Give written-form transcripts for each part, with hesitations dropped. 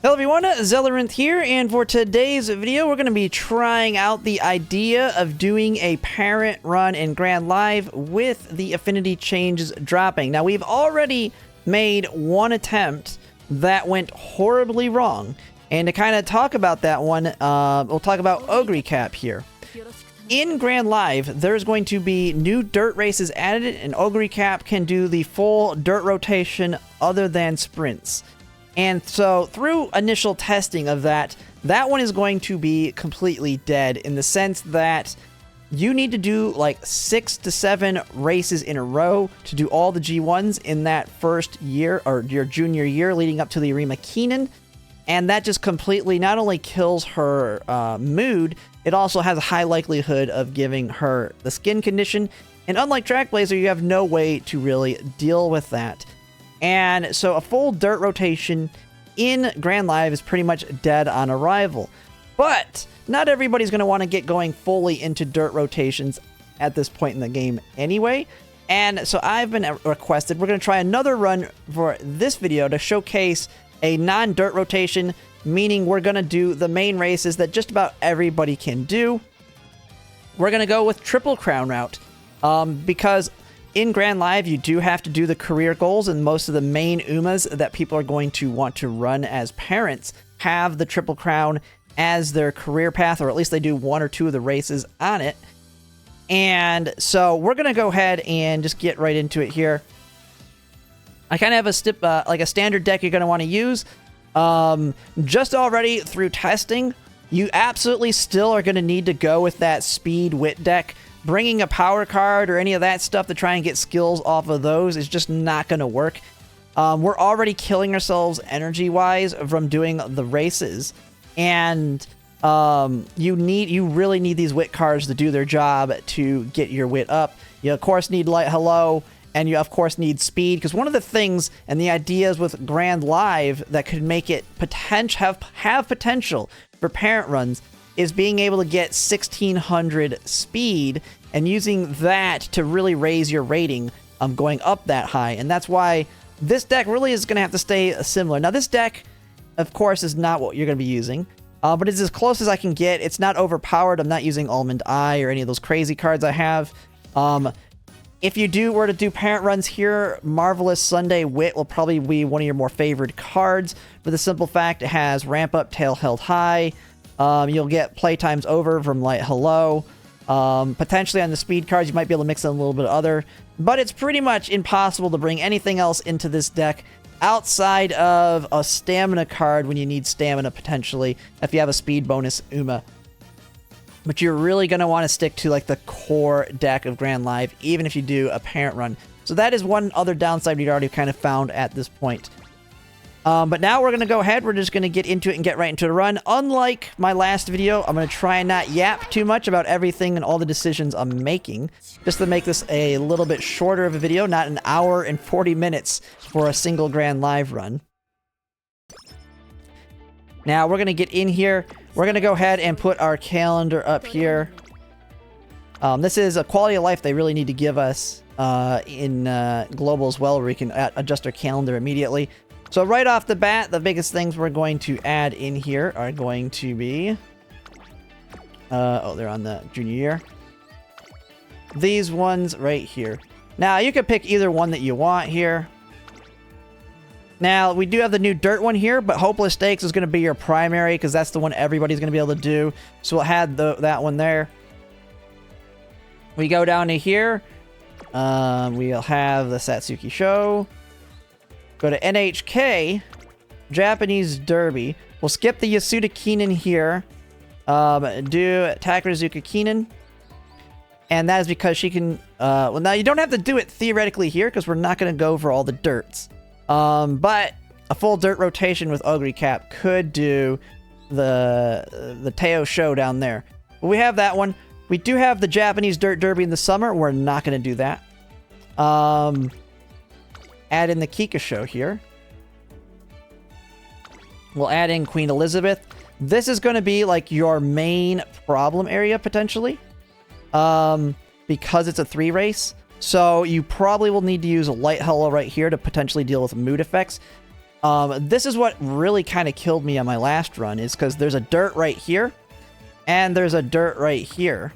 Hello everyone, Zelleranth here, and for today's video we're going to be trying out the idea of doing a parent run in Grand Live with the Affinity changes dropping. Now we've already made one attempt that went horribly wrong, and to kind of talk about that one, we'll talk about Ogre Cap here. In Grand Live, there's going to be new dirt races added, and Ogre Cap can do the full dirt rotation other than sprints. And so through initial testing of that one is going to be completely dead in the sense that you need to do like 6 to 7 races in a row to do all the G1s in that first year, or your junior year leading up to the Arima Keenan. And that just completely not only kills her mood, it also has a high likelihood of giving her the skin condition. And unlike Track Blazer, you have no way to really deal with that. And so a full dirt rotation in Grand Live is pretty much dead on arrival. But not everybody's going to want to get going fully into dirt rotations at this point in the game anyway. And so I've been requested, we're going to try another run for this video to showcase a non-dirt rotation, meaning we're going to do the main races that just about everybody can do. We're going to go with Triple Crown route because in Grand Live, you do have to do the career goals, and most of the main Umas that people are going to want to run as parents have the Triple Crown as their career path, or at least they do 1 or 2 of the races on it. And so we're going to go ahead and just get right into it here. I kind of have like a standard deck you're going to want to use. Just already through testing, you absolutely still are going to need to go with that speed wit deck. Bringing a power card or any of that stuff to try and get skills off of those is just not going to work. We're already killing ourselves energy-wise from doing the races. And you really need these wit cards to do their job to get your wit up. You, of course, need Light Hello, and you, of course, need speed. Because one of the things and the ideas with Grand Live that could make it have potential for parent runs is being able to get 1600 speed and using that to really raise your rating going up that high. And that's why this deck really is going to have to stay similar. Now, this deck, of course, is not what you're going to be using, but it's as close as I can get. It's not overpowered. I'm not using Almond Eye or any of those crazy cards I have. If you were to do parent runs here, Marvelous Sunday Wit will probably be one of your more favored cards for the simple fact it has Ramp Up, Tail Held High. You'll get playtimes over from Light Hello. Potentially on the speed cards, you might be able to mix in a little bit of other. But it's pretty much impossible to bring anything else into this deck outside of a stamina card when you need stamina, potentially, if you have a speed bonus Uma. But you're really going to want to stick to like the core deck of Grand Live, even if you do a parent run. So that is one other downside we'd already kind of found at this point. But now we're going to go ahead. We're just going to get into it and get right into the run. Unlike my last video, I'm going to try and not yap too much about everything and all the decisions I'm making, just to make this a little bit shorter of a video, not an hour and 40 minutes for a single Grand Live run. Now we're going to get in here. We're going to go ahead and put our calendar up here. This is a quality of life they really need to give us in global as well, where we can adjust our calendar immediately. So right off the bat, the biggest things we're going to add in here are going to be... they're on the junior year. These ones right here. Now, you can pick either one that you want here. Now, we do have the new dirt one here, but Hopeless Stakes is going to be your primary, because that's the one everybody's going to be able to do. So we'll add that one there. We go down to here. We'll have the Satsuki Show. Go to NHK, Japanese Derby. We'll skip the Yasuda Keenan here. Do Takarazuka Keenan. And that is because she can... well, now you don't have to do it theoretically here, because we're not going to go for all the dirts. But a full dirt rotation with Ogre Cap could do the Teo Show down there. But we have that one. We do have the Japanese Dirt Derby in the summer. We're not going to do that. Add in the Kika Show here. We'll add in Queen Elizabeth. This is going to be like your main problem area potentially, because it's a 3 race. So you probably will need to use a Light Hello right here to potentially deal with mood effects. This is what really kind of killed me on my last run, is because there's a dirt right here, and there's a dirt right here.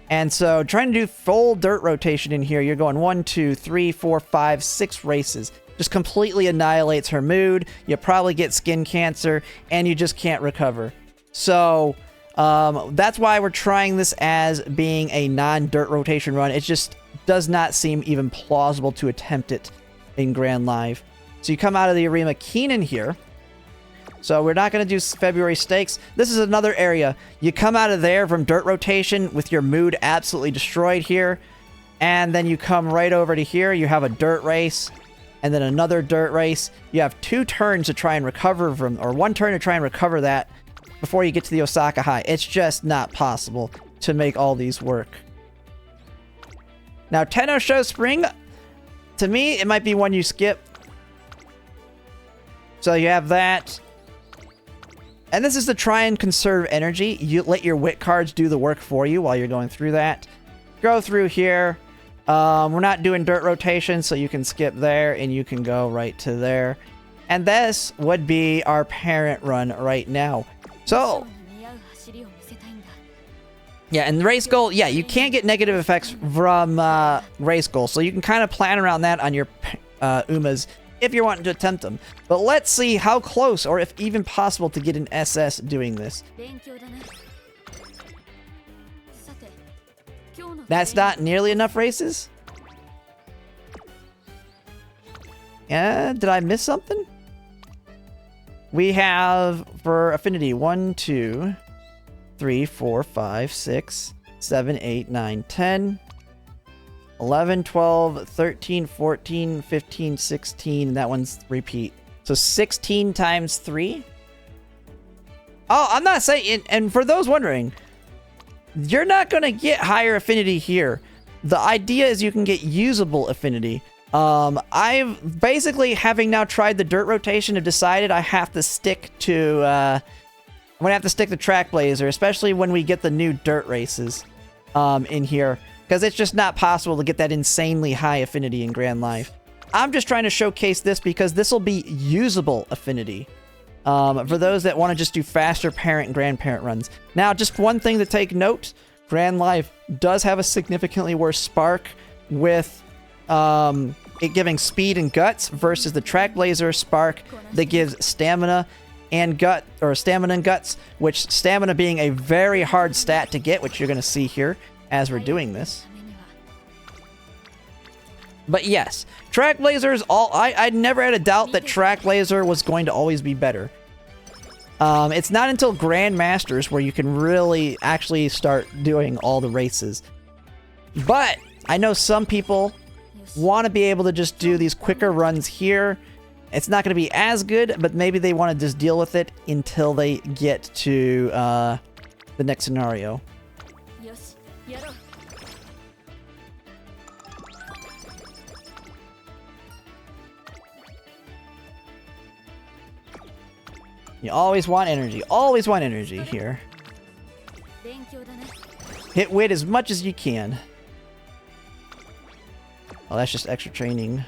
And so trying to do full dirt rotation in here, you're going 1, 2, 3, 4, 5, 6 races. Just completely annihilates her mood. You probably get skin cancer, and you just can't recover. So that's why we're trying this as being a non-dirt rotation run. It just does not seem even plausible to attempt it in Grand Live. So you come out of the arena Keenan here. So we're not going to do February stakes. This is another area. You come out of there from dirt rotation with your mood absolutely destroyed here. And then you come right over to here. You have a dirt race. And then another dirt race. You have 2 turns to try and recover from, or 1 turn to try and recover that before you get to the Osaka High. It's just not possible to make all these work. Now, Tenno Show Spring, to me, it might be one you skip. So you have that. And this is to try and conserve energy. You let your wit cards do the work for you while you're going through that. Go through here. We're not doing dirt rotation, so you can skip there and you can go right to there. And this would be our parent run right now. So, yeah, and race goal, yeah, you can't get negative effects from race goal. So you can kind of plan around that on your Umas if you're wanting to attempt them. But let's see how close, or if even possible, to get an SS doing this. That's not nearly enough races? Yeah, did I miss something? We have, for Affinity, 1, 2, 3, 4, 5, 6, 7, 8, 9, 10, 11, 12, 13, 14, 15, 16, and that one's repeat. So 16 times 3? Oh, I'm not saying, and for those wondering, you're not going to get higher affinity here. The idea is you can get usable affinity. I've basically, having now tried the dirt rotation, have decided I have to stick to, I'm going to have to stick to Track Blazer, especially when we get the new dirt races, in here. Because it's just not possible to get that insanely high affinity in Grand Life. I'm just trying to showcase this because this will be usable affinity. For those that want to just do faster parent and grandparent runs. Now, just one thing to take note. Grand Life does have a significantly worse spark with it giving speed and guts versus the Track Blazer spark that gives stamina and guts, which stamina being a very hard stat to get, which you're going to see here as we're doing this. But yes, Track Blazer is all... I never had a doubt that Track Blazer was going to always be better. It's not until Grandmasters where you can really actually start doing all the races. But I know some people want to be able to just do these quicker runs here. It's not going to be as good, but maybe they want to just deal with it until they get to the next scenario. You always want energy here. Hit wit as much as you can. Oh, that's just extra training.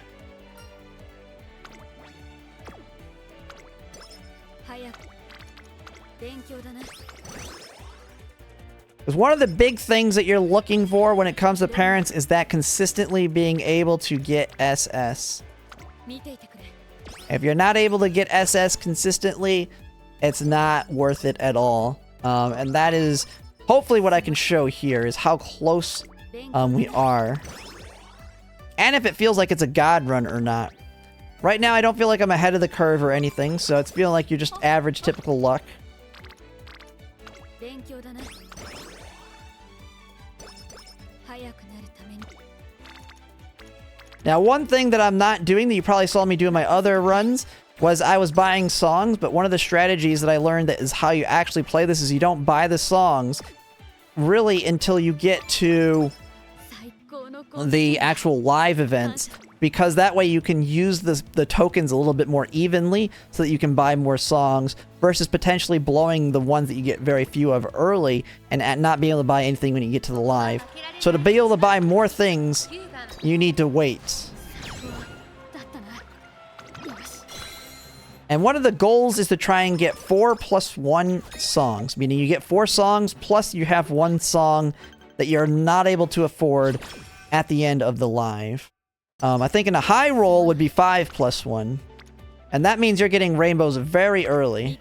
Because one of the big things that you're looking for when it comes to parents is that consistently being able to get SS. If you're not able to get SS consistently, it's not worth it at all. And that is hopefully what I can show here is how close we are. And if it feels like it's a god run or not. Right now, I don't feel like I'm ahead of the curve or anything, so it's feeling like you're just average, typical luck. Now, one thing that I'm not doing that you probably saw me do in my other runs was I was buying songs, but one of the strategies that I learned that is how you actually play this is you don't buy the songs really until you get to the actual live events, because that way you can use the tokens a little bit more evenly so that you can buy more songs versus potentially blowing the ones that you get very few of early and not being able to buy anything when you get to the live. So to be able to buy more things, you need to wait. And one of the goals is to try and get 4 + 1 songs, meaning you get 4 songs plus you have 1 song that you're not able to afford at the end of the live. I think in a high roll would be 5 + 1. And that means you're getting rainbows very early.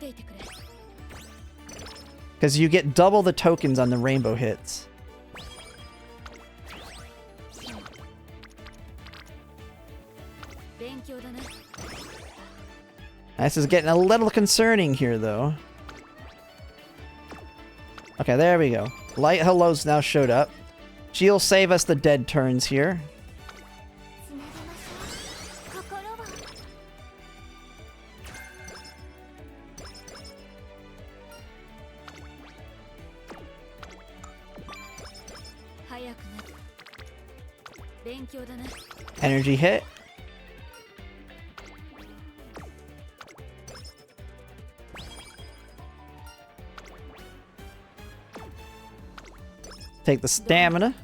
Because you get double the tokens on the rainbow hits. This is getting a little concerning here, though. Okay, there we go. Light hellos now showed up. She'll save us the dead turns here. Energy hit. Take the stamina.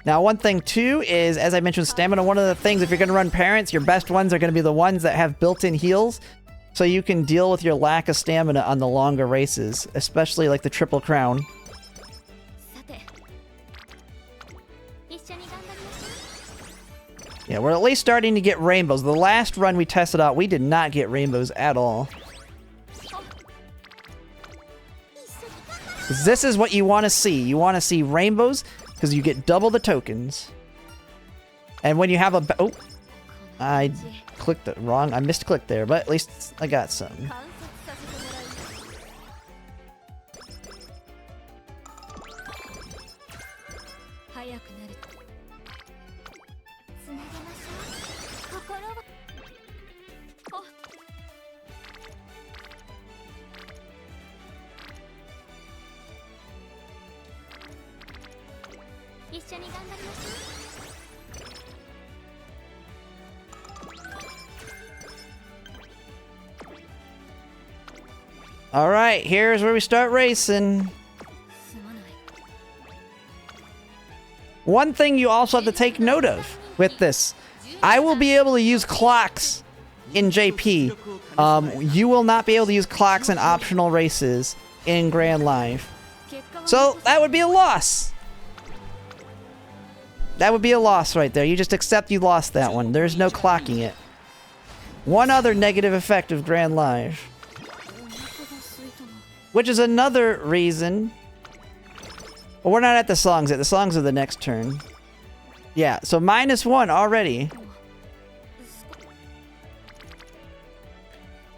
Now, one thing too is, as I mentioned, stamina, one of the things, if you're going to run parents, your best ones are going to be the ones that have built-in heals, so you can deal with your lack of stamina on the longer races, especially like the Triple Crown. Yeah, we're at least starting to get rainbows. The last run we tested out, we did not get rainbows at all. This is what you want to see. You want to see rainbows because you get double the tokens. And when you have a... Oh, I clicked it wrong. I misclicked there, but at least I got some. Alright, here's where we start racing. One thing you also have to take note of with this, I will be able to use clocks in JP. You will not be able to use clocks in optional races in Grand Live. So, that would be a loss. That would be a loss right there. You just accept you lost that one. There's no clocking it. One other negative effect of Grand Live. Which is another reason... Well, we're not at the songs yet. The songs are the next turn. Yeah, so -1 already.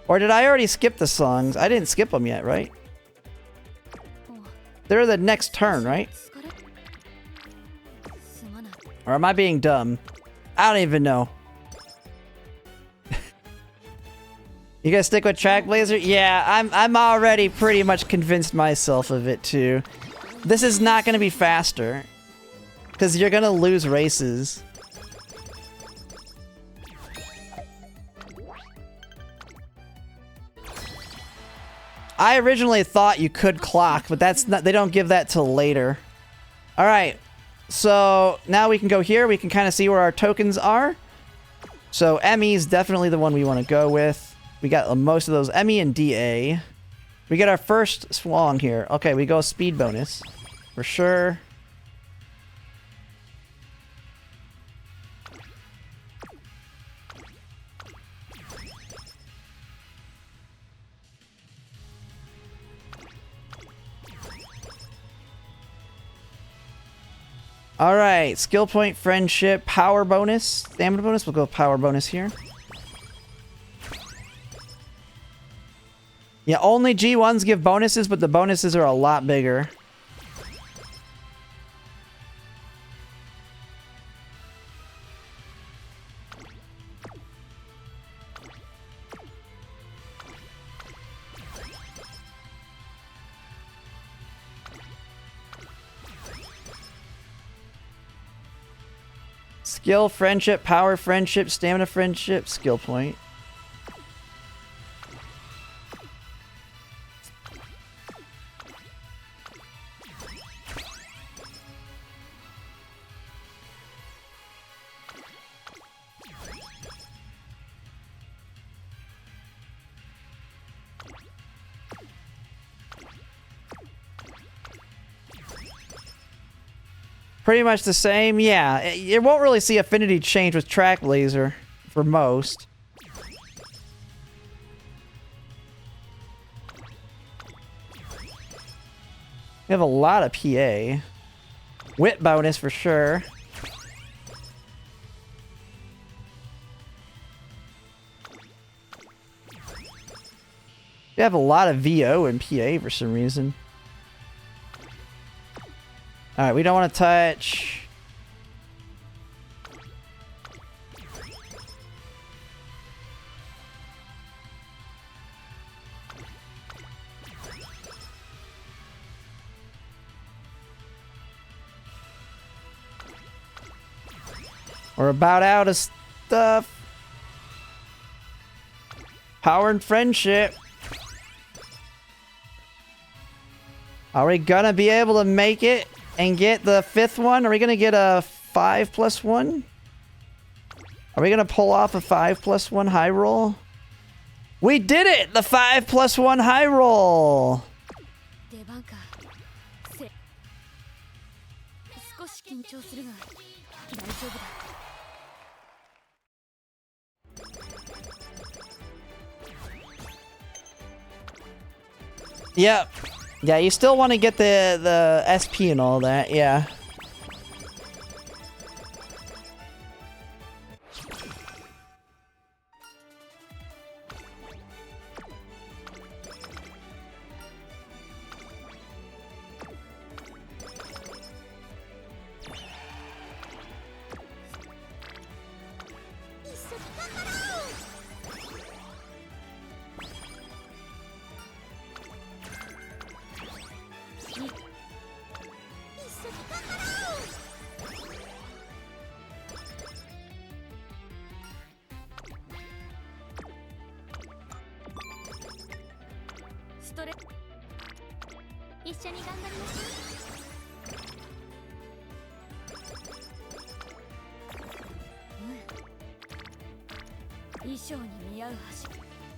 Or did I already skip the songs? I didn't skip them yet, right? They're the next turn, right? Or am I being dumb? I don't even know. You guys stick with Track Blazer? Yeah, I'm already pretty much convinced myself of it too. This is not going to be faster. Because you're going to lose races. I originally thought you could clock, but that's not, they don't give that till later. Alright, so now we can go here. We can kind of see where our tokens are. So ME is definitely the one we want to go with. We got most of those. ME and DA. We get our first swung here. Okay, we go speed bonus. For sure. Alright, skill point, friendship, power bonus, stamina bonus. We'll go power bonus here. Yeah, only G1s give bonuses, but the bonuses are a lot bigger. Skill, friendship, power, friendship, stamina, friendship, skill point. Pretty much the same. Yeah, you won't really see Affinity change with Track Laser for most. We have a lot of PA. Wit bonus for sure. We have a lot of VO and PA for some reason. Alright, we don't want to touch. We're about out of stuff. Power and friendship. Are we gonna be able to make it and get the 5th one? Are we gonna get a 5+1? Are we gonna pull off a 5+1 high roll? We did it! The 5+1 high roll! Yep. Yeah, you still want to get the SP and all that, yeah.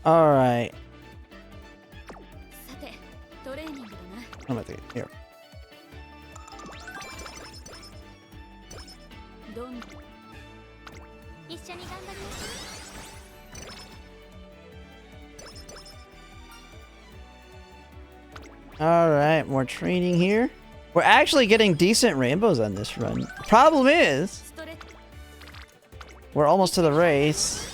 Alright. I'm gonna take it here. Alright, more training here. We're actually getting decent rainbows on this run. Problem is, we're almost to the race.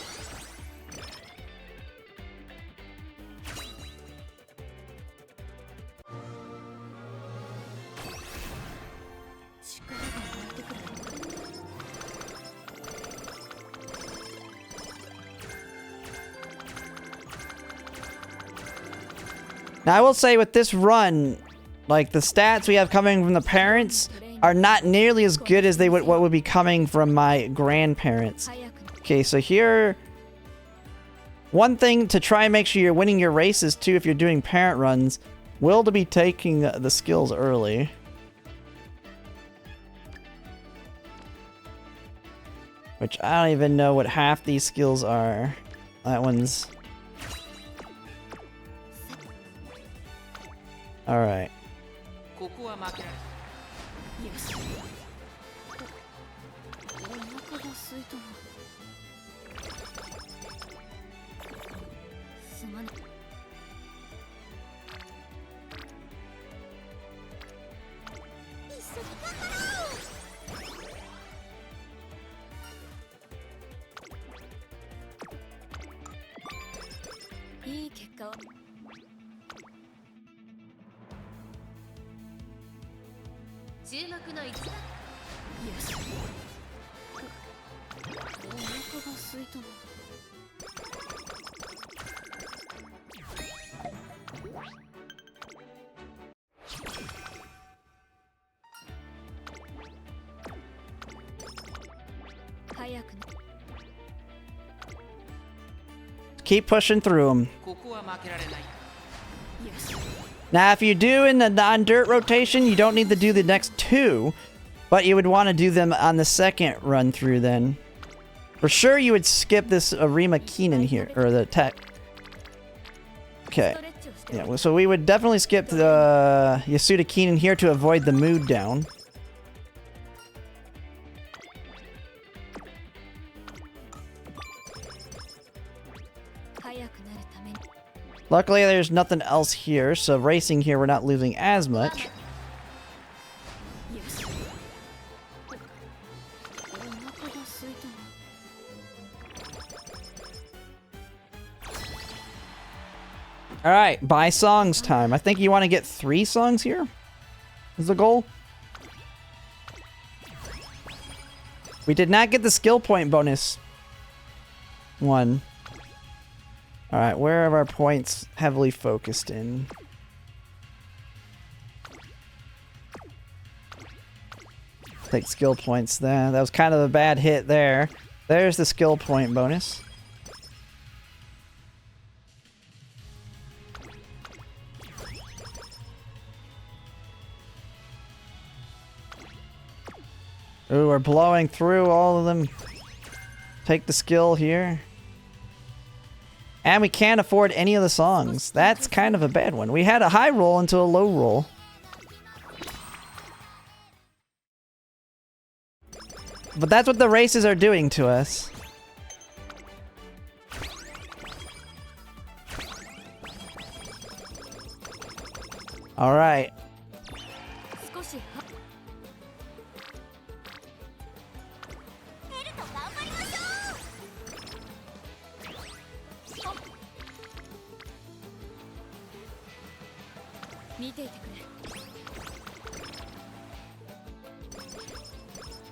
Now, I will say with this run, like, the stats we have coming from the parents are not nearly as good as what would be coming from my grandparents. Okay, so here... One thing to try and make sure you're winning your races, too, if you're doing parent runs, will to be taking the skills early. Which I don't even know what half these skills are. That one's... Alright. Keep pushing through them. Now, if you do in the non-dirt rotation, you don't need to do the next 2, but you would want to do them on the second run through then. For sure, you would skip this Arima Keenan here, or the tech. Okay. Yeah, so we would definitely skip the Yasuda Keenan here to avoid the mood down. Luckily, there's nothing else here, so racing here, we're not losing as much. Alright, buy songs time. I think you want to get 3 songs here? Is the goal? We did not get the skill point bonus. 1. Alright, where are our points heavily focused in? Take skill points there. That was kind of a bad hit there. There's the skill point bonus. Ooh, we're blowing through all of them. Take the skill here. And we can't afford any of the songs. That's kind of a bad one. We had a high roll into a low roll. But that's what the races are doing to us. All right.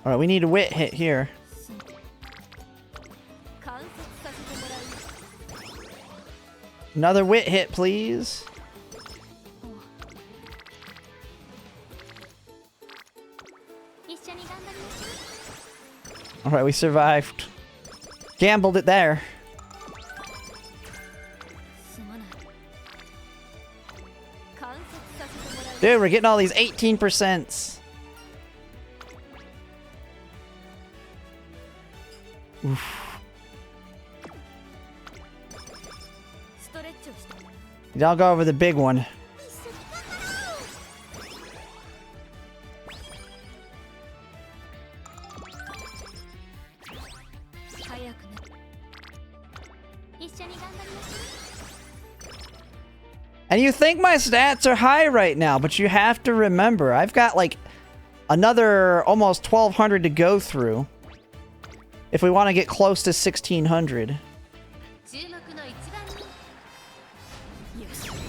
Alright, we need a wit hit here. Another wit hit, please. Alright, we survived. Gambled it there. Dude, we're getting all these 18%. Oof. I'll go over the big one. And you think my stats are high right now, but you have to remember, I've got like another almost 1,200 to go through if we want to get close to 1,600.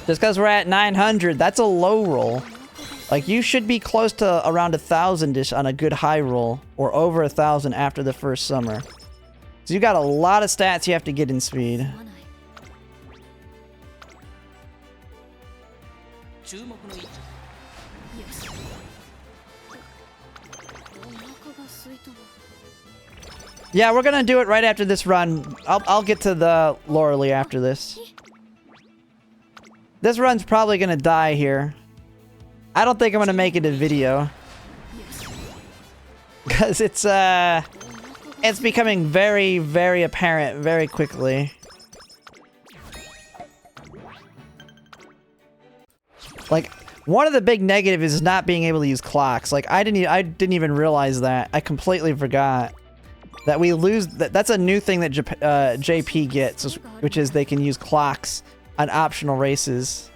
Just because we're at 900, that's a low roll. Like, you should be close to around 1,000-ish on a good high roll, or over 1,000 after the first summer. So you got a lot of stats you have to get in speed. Yeah, we're gonna do it right after this run. I'll get to the Loreley after this. This run's probably gonna die here. I don't think I'm gonna make it a video. Because it's becoming very, very apparent very quickly. Like, one of the big negatives is not being able to use clocks. Like, I didn't even realize that. I completely forgot that we lose. That's a new thing that JP gets, which is they can use clocks on optional races.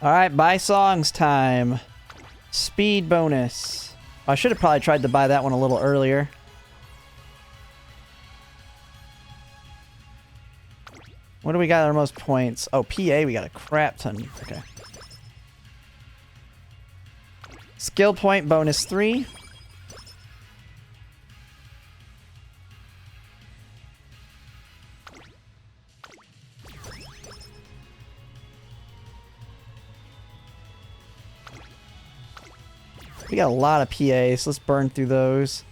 Alright, buy songs time. Speed bonus. I should have probably tried to buy that one a little earlier. What do we got our most points? Oh, PA, we got a crap ton. Okay. Skill point bonus 3. We got a lot of PAs. Let's burn through those.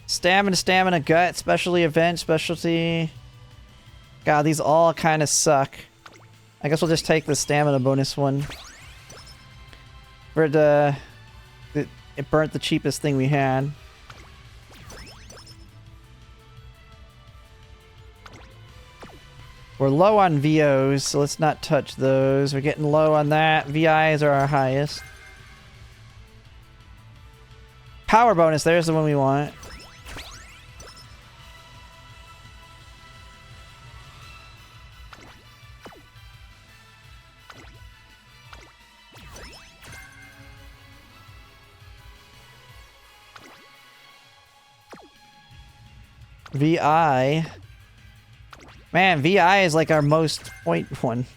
Stamina, stamina, gut, specialty, event, specialty. God, these all kind of suck. I guess we'll just take the stamina bonus one. For the it burnt the cheapest thing we had. We're low on VOs, so let's not touch those. We're getting low on that. VIs are our highest. Power bonus, there's the one we want. VI. Man, VI is like our most point one.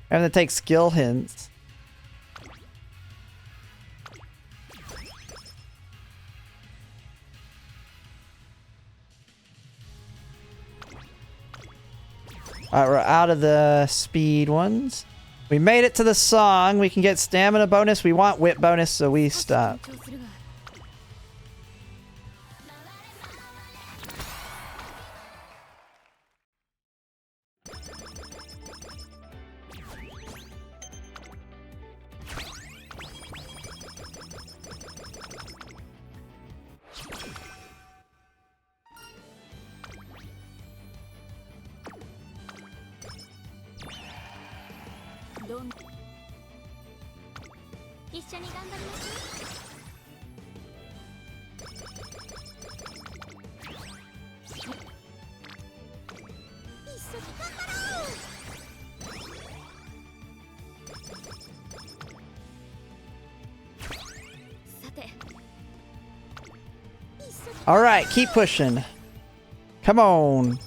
Having to take skill hints. Alright, we're out of the speed ones. We made it to the song. We can get stamina bonus. We want whip bonus, so we stop. Alright, keep pushing. Come on.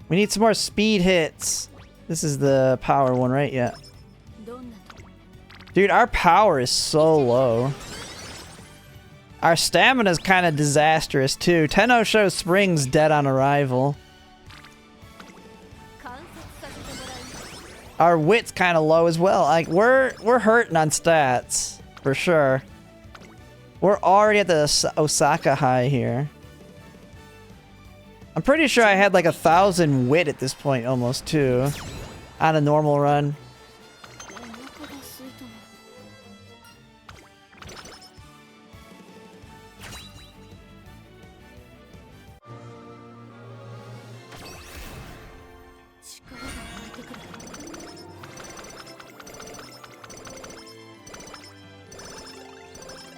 We need some more speed hits. This is the power one, right? Yeah. Dude, our power is so low. Our stamina is kind of disastrous too. Tenno shows Spring's dead on arrival. Our wit's kind of low as well. Like we're hurting on stats for sure. We're already at the Osaka high here. I'm pretty sure I had like 1,000 wit at this point almost too. On a normal run.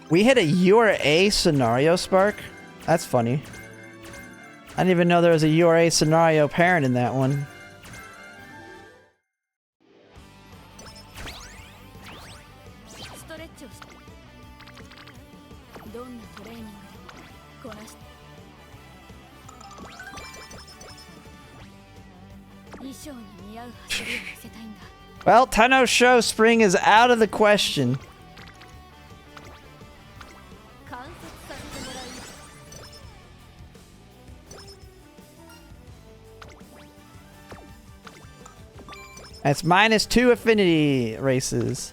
We hit a URA scenario spark? That's funny. I didn't even know there was a URA scenario parent in that one. Well, Tenno show Spring is out of the question. That's -2 affinity races.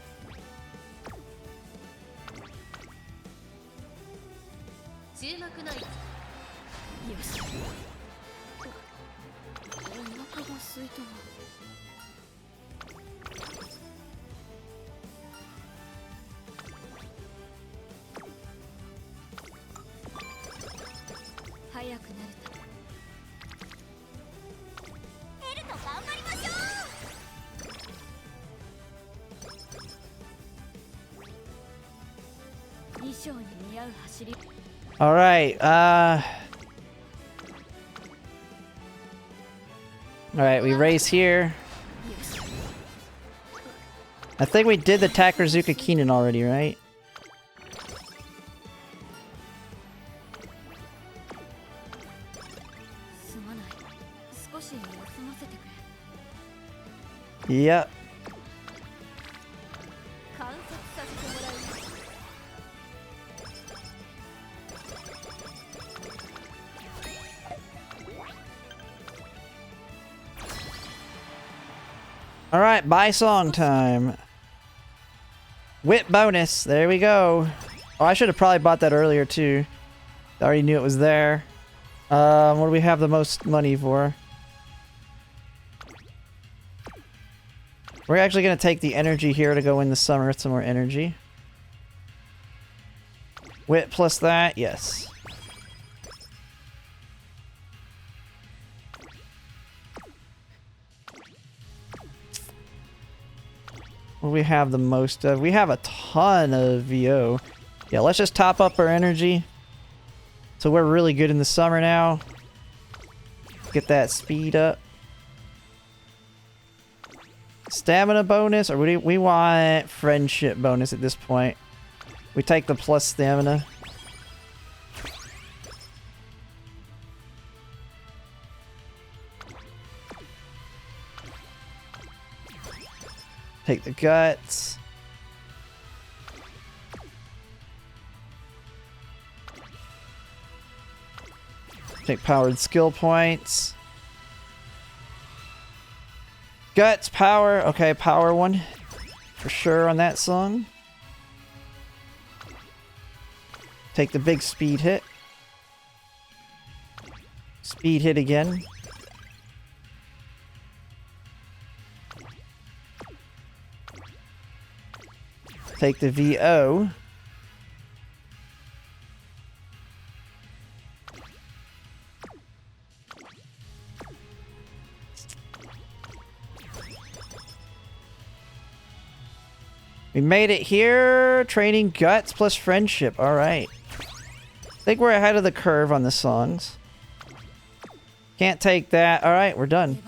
All right. All right, we race here. I think we did the Takarazuka Keenan already, right? Yep. Alright, buy song time. Whip bonus. There we go. Oh, I should have probably bought that earlier too. I already knew it was there. What do we have the most money for? We're actually going to take the energy here to go in the summer with some more energy. Wit plus that, yes. What do we have the most of? We have a ton of VO. Yeah, let's just top up our energy. So we're really good in the summer now. Get that speed up. Stamina bonus, or we want friendship bonus at this point. We take the plus stamina. Take the guts. Take powered skill points. Guts, power. Okay, power one. For sure on that song. Take the big speed hit. Speed hit again. Take the VO. We made it here. Training guts plus friendship. All right. I think we're ahead of the curve on the songs. Can't take that. All right, we're done.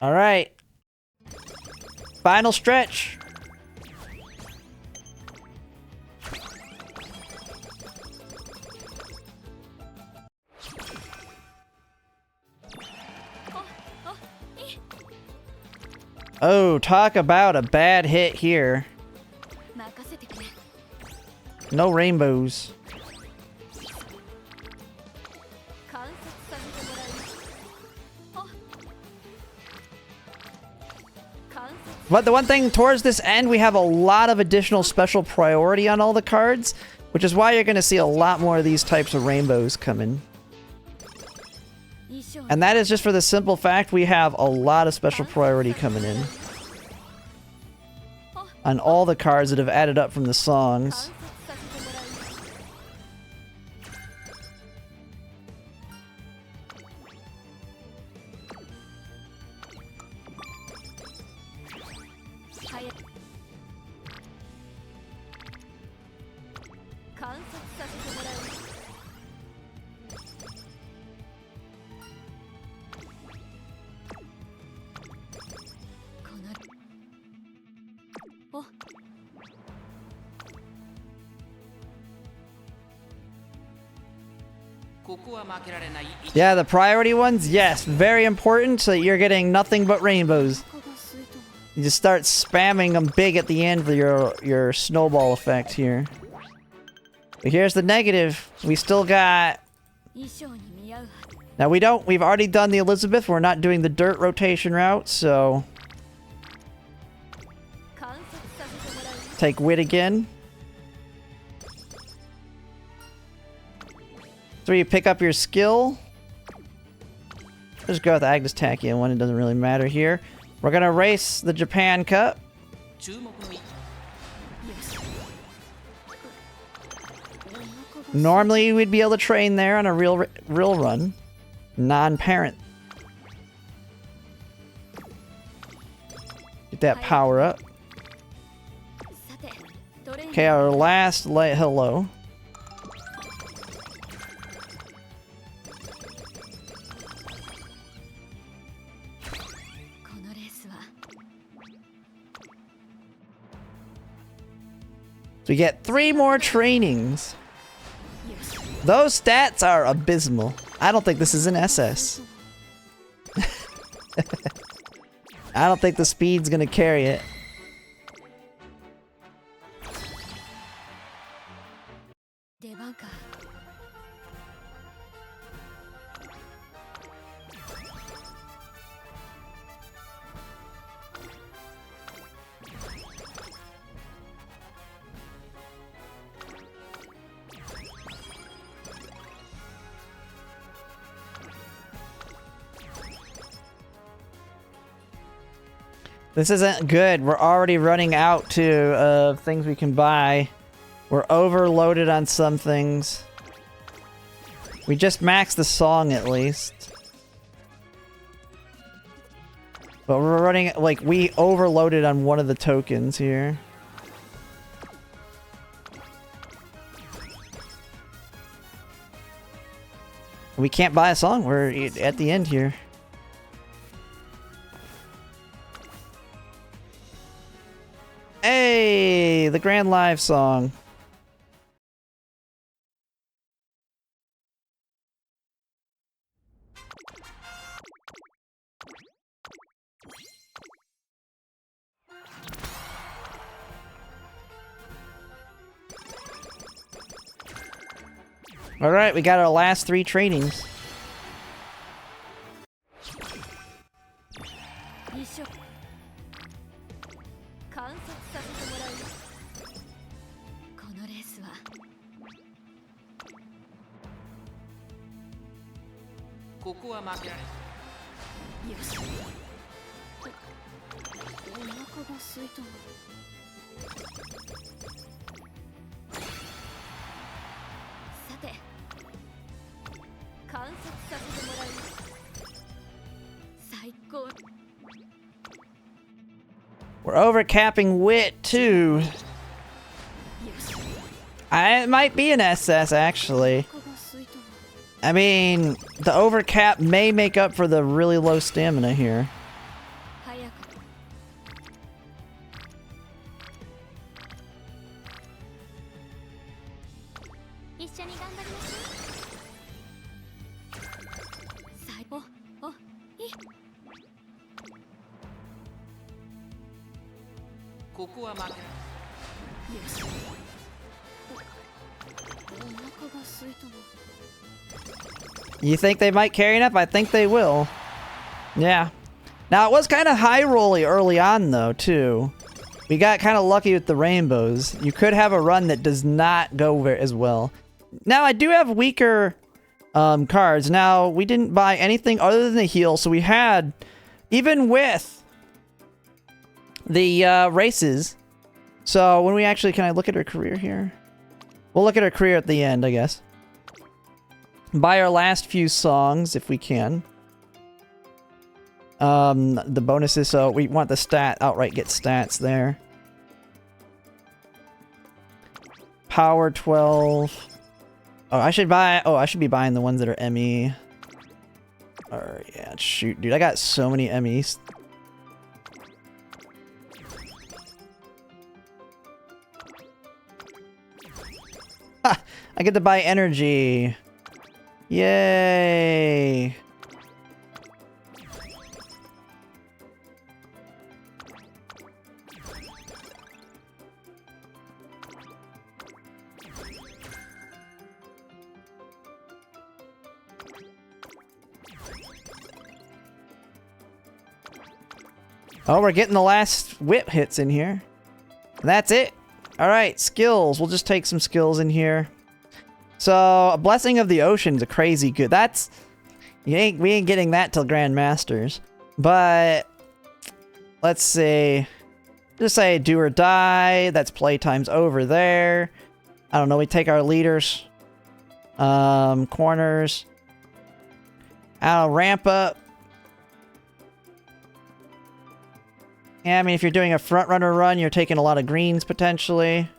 All right. Final stretch. Oh, talk about a bad hit here. No rainbows. But the one thing towards this end, we have a lot of additional special priority on all the cards, which is why you're going to see a lot more of these types of rainbows coming. And that is just for the simple fact we have a lot of special priority coming in. On all the cards that have added up from the songs. Yeah, the priority ones, yes, very important so that you're getting nothing but rainbows. You just start spamming them big at the end for your snowball effect here. But here's the negative. We still got... Now we've already done the Elizabeth. We're not doing the dirt rotation route, so... Take wit again. So you pick up your skill. Just go with the Agnes Tachyon one. It doesn't really matter here. We're gonna race the Japan Cup. Normally we'd be able to train there on a real run. Non-parent. Get that power up. Okay, our last light hello. So we get 3 more trainings. Those stats are abysmal. I don't think this is an SS. I don't think the speed's gonna carry it. This isn't good. We're already running out of things we can buy. We're overloaded on some things. We just maxed the song at least. But we're running, like, we overloaded on one of the tokens here. We can't buy a song. We're at the end here. Hey, the Grand Live song. All right, we got our last 3 trainings. We're overcapping wit too. It might be an SS actually. I mean, the overcap may make up for the really low stamina here. You think they might carry enough? I think they will. Yeah. Now, it was kind of high-rolly early on, though, too. We got kind of lucky with the rainbows. You could have a run that does not go as well. Now, I do have weaker cards. Now, we didn't buy anything other than the heal, so we had, even with the races. So, when we actually, can I look at her career here? We'll look at her career at the end, I guess. Buy our last few songs, if we can. The bonuses, so we want the outright get stats there. Power 12. Oh, I should be buying the ones that are ME. Or, yeah, shoot, dude, I got so many MEs. Ha! I get to buy energy. Yay! Oh, we're getting the last whip hits in here. That's it. Alright, skills. We'll just take some skills in here. So, a Blessing of the Ocean's a crazy good. That's... we ain't getting that till Grandmasters. But... let's see. Just say do or die. That's playtime's over there. I don't know, we take our leaders. Corners. I'll ramp up. Yeah, I mean, if you're doing a front runner run, you're taking a lot of greens, potentially.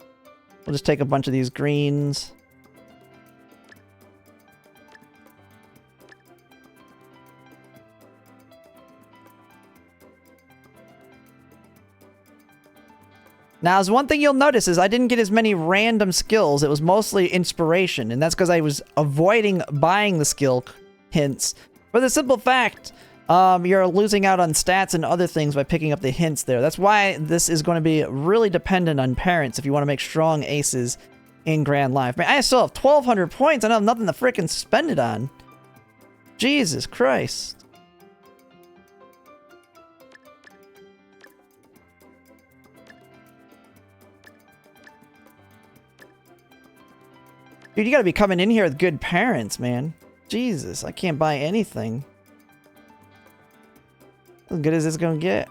We'll just take a bunch of these greens. Now, as one thing you'll notice is I didn't get as many random skills. It was mostly inspiration, and that's because I was avoiding buying the skill hints. For the simple fact... you're losing out on stats and other things by picking up the hints there. That's why this is going to be really dependent on parents if you want to make strong aces in Grand Life. Man, I still have 1,200 points. I don't have nothing to frickin' spend it on. Jesus Christ. Dude, you gotta be coming in here with good parents, man. Jesus, I can't buy anything. As good as it's gonna get.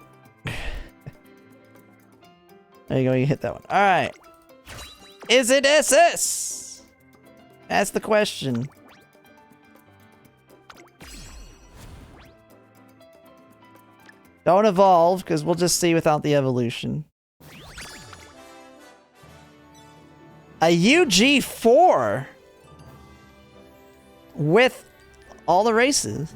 There you go, you hit that one. Alright. Is it SS? That's the question. Don't evolve, because we'll just see without the evolution. A UG4 with all the races.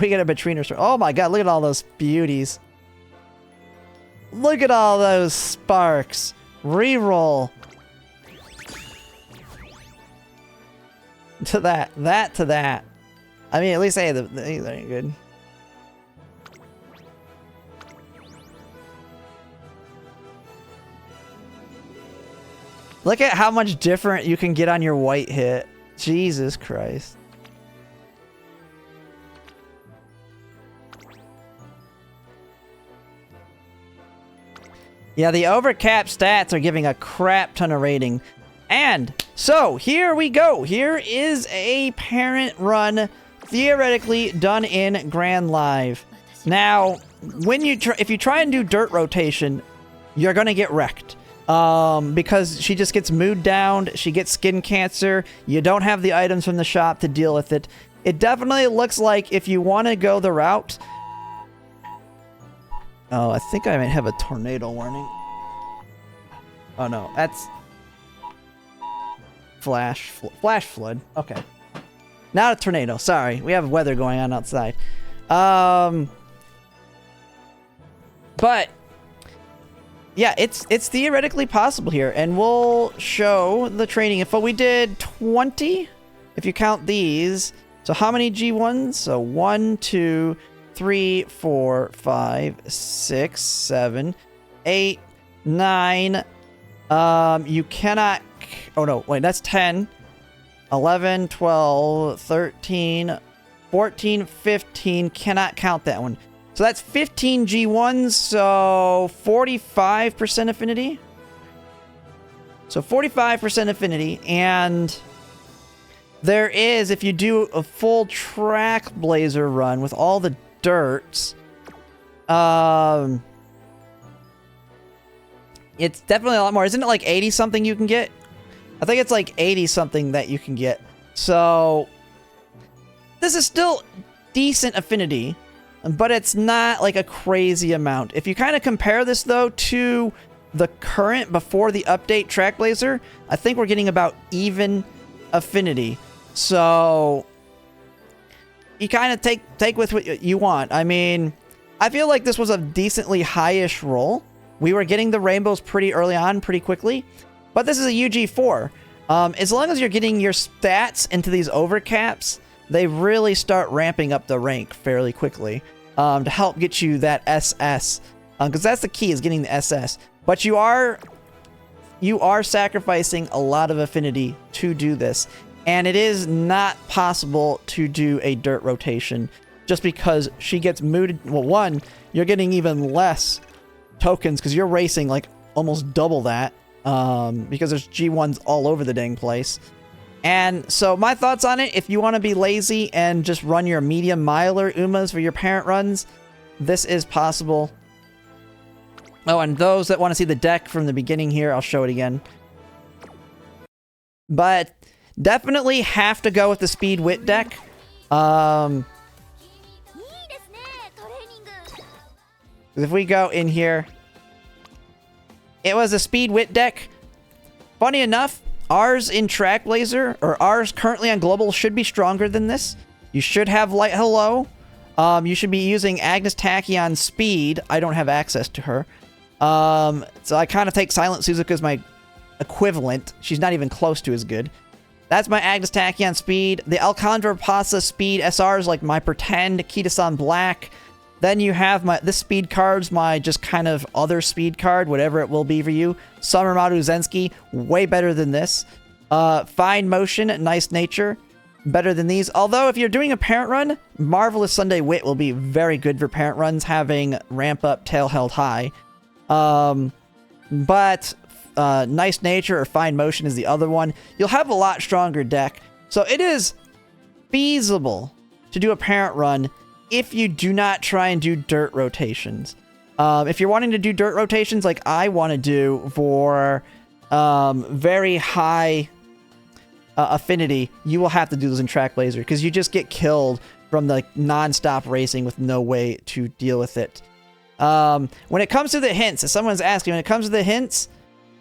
We get a Batrina. Oh my god, look at all those beauties. Look at all those sparks. Reroll. To that, to that. I mean, at least hey, these ain't good. Look at how much different you can get on your white hit. Jesus Christ. Yeah, the overcap stats are giving a crap ton of rating. And so here we go. Here is a parent run, theoretically done in Grand Live. Now, when you if you try and do dirt rotation, you're gonna get wrecked. Because she just gets mood down, she gets skin cancer, you don't have the items from the shop to deal with it. It definitely looks like if you want to go the route... Oh, I think I might have a tornado warning. Oh no, that's... Flash flood. Okay. Not a tornado, sorry. We have weather going on outside. But... yeah, it's theoretically possible here, and we'll show the training info. We did 20, if you count these. So how many G1s? So 1, 2, 3, 4, 5, 6, 7, 8, 9. You cannot... oh no, wait, that's 10. 11, 12, 13, 14, 15. Cannot count that one. So that's 15 G1s, so 45% affinity. So 45% affinity, and there is, if you do a full track blazer run with all the dirts, it's definitely a lot more. Isn't it like 80 something you can get? I think it's like 80 something that you can get. So this is still decent affinity. But it's not like a crazy amount. If you kind of compare this though to the current before the update Track Blazer, I think we're getting about even affinity. So you kind of take with what you want. I mean, I feel like this was a decently high-ish roll. We were getting the rainbows pretty early on, pretty quickly. But this is a UG4. As long as you're getting your stats into these overcaps, they really start ramping up the rank fairly quickly to help get you that SS. Because that's the key, is getting the SS. But you are sacrificing a lot of affinity to do this. And it is not possible to do a dirt rotation just because she gets mooted. Well, one, you're getting even less tokens because you're racing like almost double that because there's G1s all over the dang place. And so my thoughts on it, if you want to be lazy and just run your medium miler Umas for your parent runs, this is possible. Oh, and those that want to see the deck from the beginning here, I'll show it again. But definitely have to go with the speed wit deck. If we go in here, it was a speed wit deck. Funny enough, ours in Track Blazer, or ours currently on Global, should be stronger than this. You should have Light Hello. You should be using Agnes Tachyon Speed. I don't have access to her. So I kind of take Silent Suzuka as my equivalent. She's not even close to as good. That's my Agnes Tachyon Speed. The Alcandra Pasa Speed SR is like my pretend Kita-san Black. Then you have this speed card's my just kind of other speed card, whatever it will be for you. Summer Maru Zensky, way better than this. Fine Motion, Nice Nature, better than these. Although if you're doing a parent run, Marvelous Sunday Wit will be very good for parent runs, having Ramp Up Tail Held High. But Nice Nature or Fine Motion is the other one. You'll have a lot stronger deck. So it is feasible to do a parent run if you do not try and do dirt rotations. If you're wanting to do dirt rotations like I want to do for very high affinity, you will have to do those in Track Blazer because you just get killed from the non-stop racing with no way to deal with it. When it comes to the hints, if someone's asking, when it comes to the hints,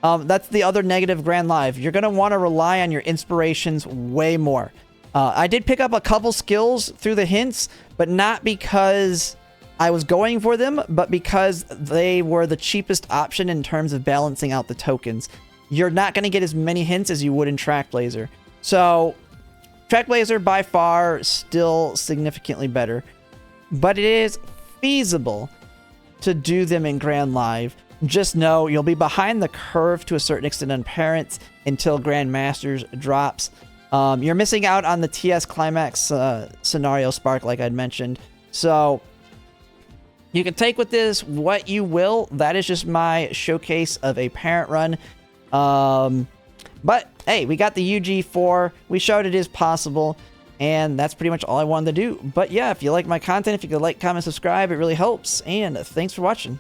that's the other negative Grand Live. You're going to want to rely on your inspirations way more. I did pick up a couple skills through the hints, but not because I was going for them, but because they were the cheapest option in terms of balancing out the tokens. You're not going to get as many hints as you would in Track Blazer. So, Track Blazer by far still significantly better, but it is feasible to do them in Grand Live. Just know you'll be behind the curve to a certain extent on parents until Grand Masters drops. You're missing out on the TS Climax scenario spark like I'd mentioned. So you can take with this what you will. That is just my showcase of a parent run. But hey, we got the UG4. We showed it is possible. And that's pretty much all I wanted to do. But yeah, if you like my content, if you could like, comment, subscribe, it really helps. And thanks for watching.